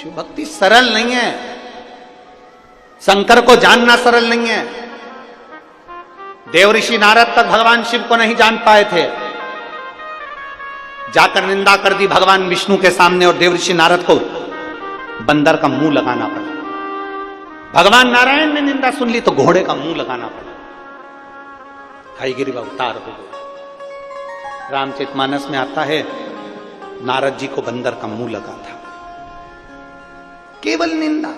शिव भक्ति सरल नहीं है, शंकर को जानना सरल नहीं है। देव ऋषि नारद तक भगवान शिव को नहीं जान पाए थे, जाकर निंदा कर दी भगवान विष्णु के सामने, और देव ऋषि नारद को बंदर का मुंह लगाना पड़ा। भगवान नारायण ने निंदा सुन ली तो घोड़े का मुंह लगाना पड़ा, हयगिरी अवतार हो गए। रामचरितमानस में आता है नारद जी को बंदर का मुंह लगा था, केवल निंदा।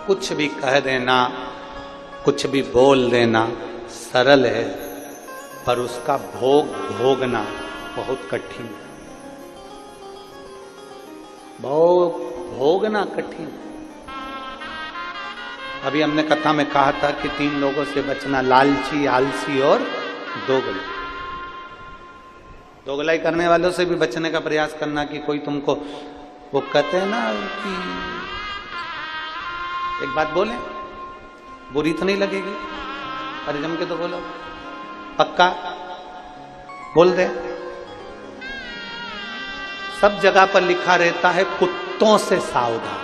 कुछ भी कह देना, कुछ भी बोल देना सरल है, पर उसका भोगना बहुत कठिन है, भोगना कठिन। अभी हमने कथा में कहा था कि 3 लोगों से बचना, लालची, आलसी और दोगला। दोगलाई करने वालों से भी बचने का प्रयास करना कि कोई तुमको, वो कहते हैं ना कि एक बात बोले बुरी तो नहीं लगेगी, अरे जम के तो बोलो, पक्का बोल दे। सब जगह पर लिखा रहता है कुत्तों से सावधान,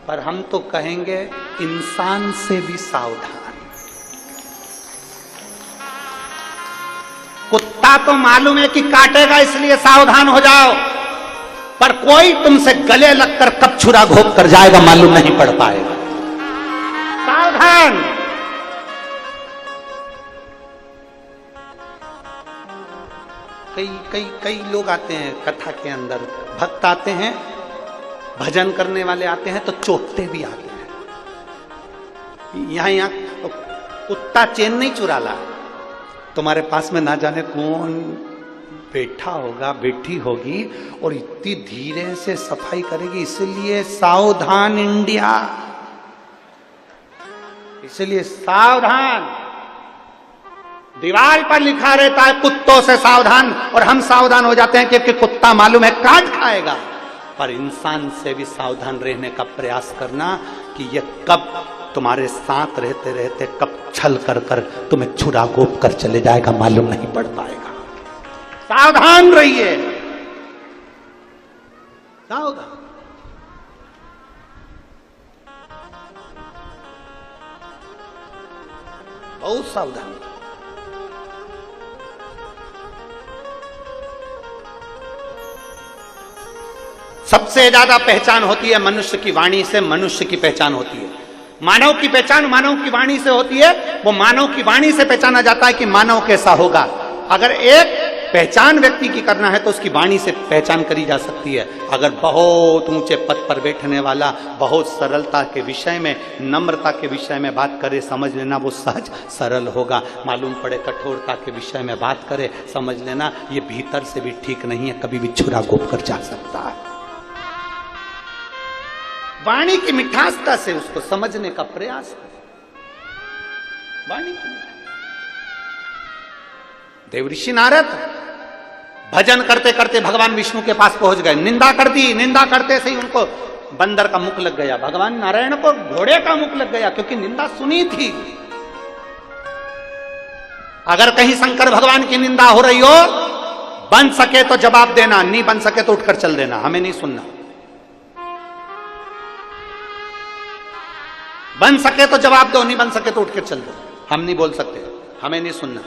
पर हम तो कहेंगे इंसान से भी सावधान। कुत्ता तो मालूम है कि काटेगा इसलिए सावधान हो जाओ, पर कोई तुमसे गले लगकर कब छुरा घोंप कर जाएगा मालूम नहीं पड़ पाएगा। सावधान। कई लोग आते हैं कथा के अंदर, भक्त आते हैं, भजन करने वाले आते हैं तो चोटते भी आते हैं। यहां कुत्ता चैन नहीं चुरा ला, तुम्हारे पास में ना जाने कौन बैठा होगा, बैठी होगी, और इतनी धीरे से सफाई करेगी। इसलिए सावधान इंडिया, इसलिए सावधान। दीवार पर लिखा रहता है कुत्तों से सावधान, और हम सावधान हो जाते हैं क्योंकि कुत्ता मालूम है काट खाएगा। पर इंसान से भी सावधान रहने का प्रयास करना कि ये कब तुम्हारे साथ रहते रहते कब छल कर कर तुम्हें छुरा घोंप कर चले जाएगा मालूम नहीं पड़ पाएगा। सावधान रहिए, सावधान। बहुत सावधान। सबसे ज्यादा पहचान होती है मनुष्य की वाणी से, मनुष्य की पहचान होती है। मानव की पहचान मानव की वाणी से होती है। वो मानव की वाणी से पहचाना जाता है कि मानव कैसा होगा। अगर एक पहचान व्यक्ति की करना है तो उसकी वाणी से पहचान करी जा सकती है। अगर बहुत ऊंचे पद पर बैठने वाला बहुत सरलता के विषय में, नम्रता के विषय में बात करे, समझ लेना वो सहज सरल होगा। मालूम पड़े कठोरता के विषय में बात करे, समझ लेना ये भीतर से भी ठीक नहीं है, कभी भी छुरा घोंप कर जा सकता है। वाणी की मिठासता से उसको समझने का प्रयास है। वाणी की देव ऋषि नारद भजन करते करते भगवान विष्णु के पास पहुंच गए। निंदा कर दी, निंदा करते से ही उनको बंदर का मुख लग गया। भगवान नारायण को घोड़े का मुख लग गया क्योंकि निंदा सुनी थी। अगर कहीं शंकर भगवान की निंदा हो रही हो, बन सके तो जवाब देना, नहीं बन सके तो उठकर चल देना, हमें नहीं सुनना। बन सके तो जवाब दो, नहीं बन सके तो उठकर चल दो। हम नहीं बोल सकते, हमें नहीं सुनना।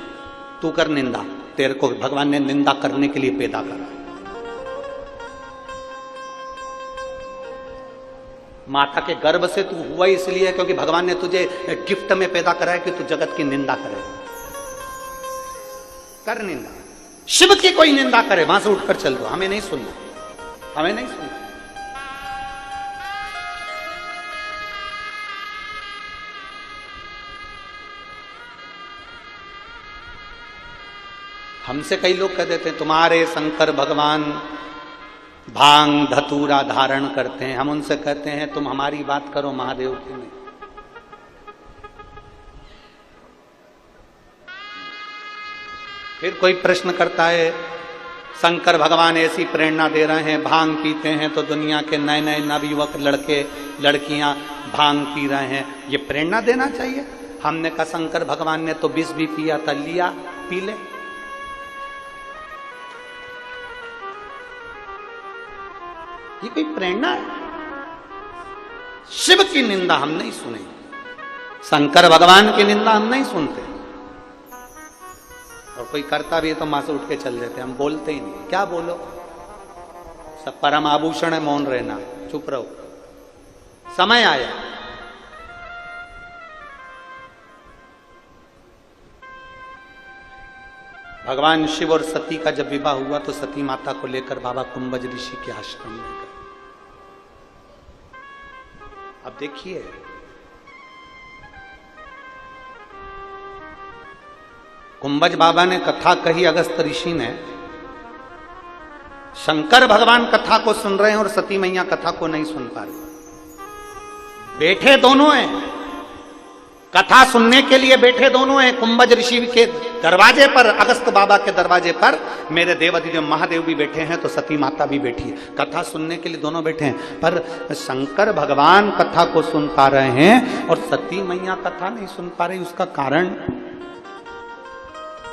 तू कर निंदा, तेरे को भगवान ने निंदा करने के लिए पैदा करा। माता के गर्भ से तू हुआ इसलिए क्योंकि भगवान ने तुझे गिफ्ट में पैदा करा है कि तू जगत की निंदा करे। कर निंदा। शिव की कोई निंदा करे वहां से उठकर चल दो, हमें नहीं सुनना, हमें नहीं सुनना। हमसे कई लोग कह देते हैं तुम्हारे शंकर भगवान भांग धतूरा धारण करते हैं। हम उनसे कहते हैं तुम हमारी बात करो, महादेव की नहीं। फिर कोई प्रश्न करता है शंकर भगवान ऐसी प्रेरणा दे रहे हैं, भांग पीते हैं तो दुनिया के नए नए नवयुवक लड़के लड़कियां भांग पी रहे हैं, ये प्रेरणा देना चाहिए। हमने कहा शंकर भगवान ने तो विष भी पिया था, लिया पी ले। ये कोई प्रेरणा है? शिव की निंदा हम नहीं सुने, शंकर भगवान की निंदा हम नहीं सुनते, और कोई करता भी है तो मां से उठ के चल देते, हम बोलते ही नहीं। क्या बोलो, सब परम आभूषण है, मौन रहना, चुप रहो। समय आया, भगवान शिव और सती का जब विवाह हुआ तो सती माता को लेकर बाबा कुंभज ऋषि के आश्रम में गए। अब देखिए, कुंभज बाबा ने कथा कही, अगस्त ऋषि ने, शंकर भगवान कथा को सुन रहे हैं और सती मैया कथा को नहीं सुन पा रही। बैठे दोनों हैं, कथा सुनने के लिए बैठे दोनों हैं। कुंभज ऋषि के दरवाजे पर, अगस्त बाबा के दरवाजे पर मेरे देवाधिदेव महादेव भी बैठे हैं, तो सती माता भी बैठी है, कथा सुनने के लिए दोनों बैठे हैं। पर शंकर भगवान कथा को सुन पा रहे हैं और सती मैया कथा नहीं सुन पा रही।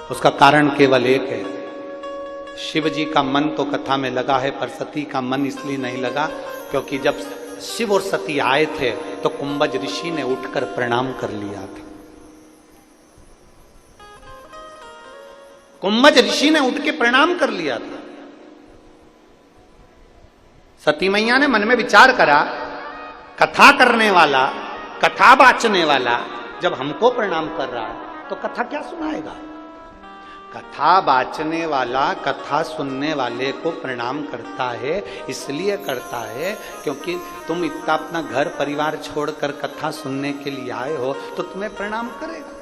उसका कारण केवल एक है, शिव जी का मन तो कथा में लगा है, पर सती का मन इसलिए नहीं लगा क्योंकि जब शिव और सती आए थे तो कुंभज ऋषि ने उठकर प्रणाम कर लिया था। कुंभज ऋषि ने उठ के प्रणाम कर लिया था। सती मैया ने मन में विचार करा, कथा करने वाला, कथा बाचने वाला जब हमको प्रणाम कर रहा है तो कथा क्या सुनाएगा। कथा बाचने वाला कथा सुनने वाले को प्रणाम करता है, इसलिए करता है क्योंकि तुम इतना अपना घर परिवार छोड़कर कथा सुनने के लिए आए हो तो तुम्हें प्रणाम करेगा।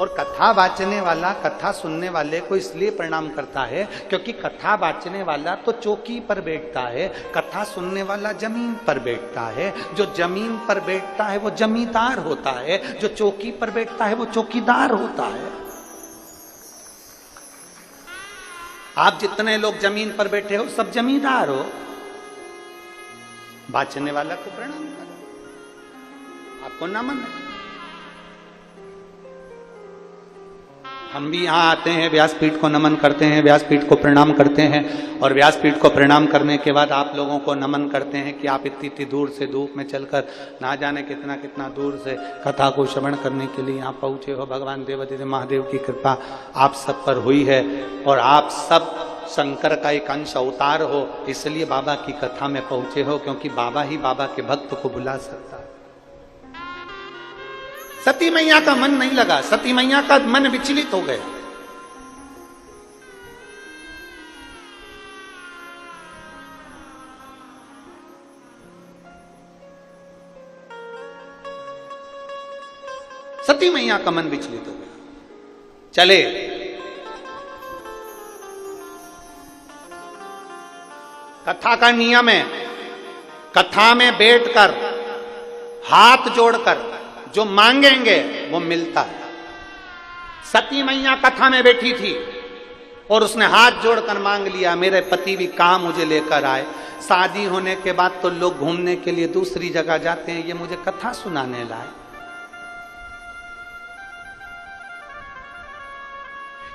और कथा बाचने वाला कथा सुनने वाले को इसलिए प्रणाम करता है क्योंकि कथा बाचने वाला तो चौकी पर बैठता है, कथा सुनने वाला जमीन पर बैठता है। जो जमीन पर बैठता है वो जमींदार होता है, जो चौकी पर बैठता है वो चौकीदार होता है। आप जितने लोग जमीन पर बैठे हो सब जमींदार हो। बाचने वाला को प्रणाम करो, आपको नमन है। हम भी यहां आते हैं, व्यासपीठ को नमन करते हैं, व्यासपीठ को प्रणाम करते हैं, और व्यासपीठ को प्रणाम करने के बाद आप लोगों को नमन करते हैं कि आप इतनी इतनी दूर से धूप में चलकर ना जाने कितना कितना दूर से कथा को श्रवण करने के लिए यहाँ पहुंचे हो। भगवान देवाधिदेव महादेव की कृपा आप सब पर हुई है और आप सब शंकर का एक अंश अवतार हो, इसलिए बाबा की कथा में पहुंचे हो, क्योंकि बाबा ही बाबा के भक्त को बुला सकता है। सती मैया का मन नहीं लगा, सती मैया का मन विचलित हो गया। सती मैया का मन विचलित हो गया। चले कथा का नियम है, कथा में बैठकर हाथ जोड़कर जो मांगेंगे वो मिलता है। सती मैया कथा में बैठी थी और उसने हाथ जोड़कर मांग लिया, मेरे पति भी कहाँ मुझे लेकर आए। शादी होने के बाद तो लोग घूमने के लिए दूसरी जगह जाते हैं, ये मुझे कथा सुनाने लाए।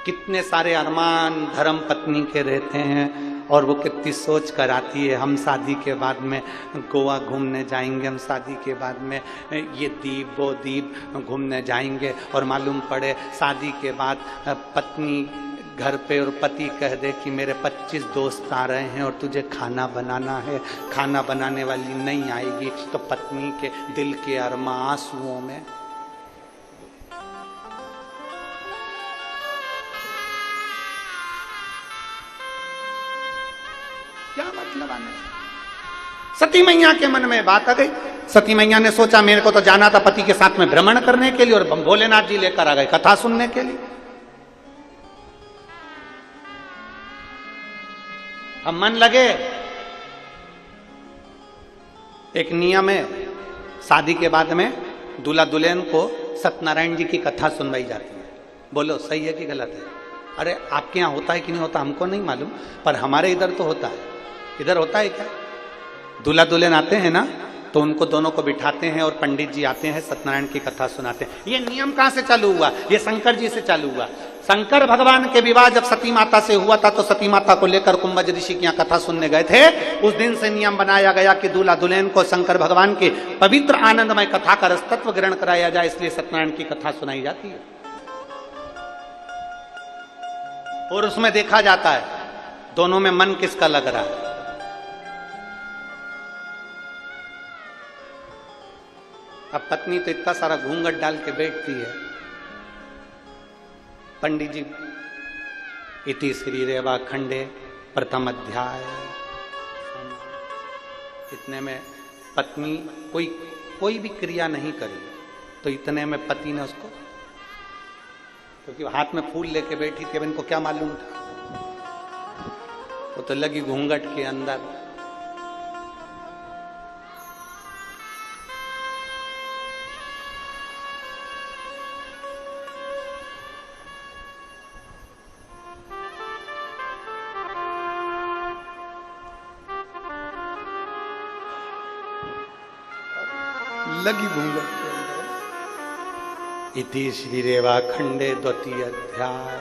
कितने सारे अरमान धर्म पत्नी के रहते हैं और वो कितनी सोच कर आती है, हम शादी के बाद में गोवा घूमने जाएंगे, हम शादी के बाद में ये द्वीप वो द्वीप घूमने जाएंगे, और मालूम पड़े शादी के बाद पत्नी घर पे और पति कह दे कि मेरे 25 दोस्त आ रहे हैं और तुझे खाना बनाना है, खाना बनाने वाली नहीं आएगी, तो पत्नी के दिल के अरमा आंसुओं में। क्या मतलब आने? सती मैया के मन में बात आ गई। सती मैया ने सोचा मेरे को तो जाना था पति के साथ में भ्रमण करने के लिए, और भोलेनाथ जी लेकर आ गए कथा सुनने के लिए। अब मन लगे, एक नियम है, शादी के बाद में दूल्हा दुल्हन को सत्यनारायण जी की कथा सुनवाई जाती है। बोलो सही है कि गलत है? अरे आपके यहाँ होता है कि नहीं होता हमको नहीं मालूम, पर हमारे इधर तो होता है। इधर होता है क्या? दूल्हा दुल्हन आते हैं ना, तो उनको दोनों को बिठाते हैं और पंडित जी आते हैं, सत्यनारायण की कथा सुनाते हैं। ये नियम कहाँ से चालू हुआ? ये शंकर जी से चालू हुआ। शंकर भगवान के विवाह जब सती माता से हुआ था तो सती माता को लेकर कुंभज ऋषि की यहाँ कथा सुनने गए थे। उस दिन से नियम बनाया गया कि दूल्हा दुल्हन को शंकर भगवान की पवित्र आनंदमय कथा का रसतत्व ग्रहण कराया जाए, इसलिए सत्यनारायण की कथा सुनाई जाती है और उसमें देखा जाता है दोनों में मन किसका लग रहा है। अब पत्नी तो इतना सारा घूंघट डाल के बैठती है, पंडित जी इति श्री रेवा खंडे प्रथम अध्याय, इतने में पत्नी कोई भी क्रिया नहीं करी, तो इतने में पति ने उसको, क्योंकि हाथ में फूल लेके बैठी थी, अब इनको क्या मालूम था, वो तो लगी घूंघट के अंदर। लगी घूंघट के अंदर। इति श्री रेवा खंडे द्वितीय अध्याय।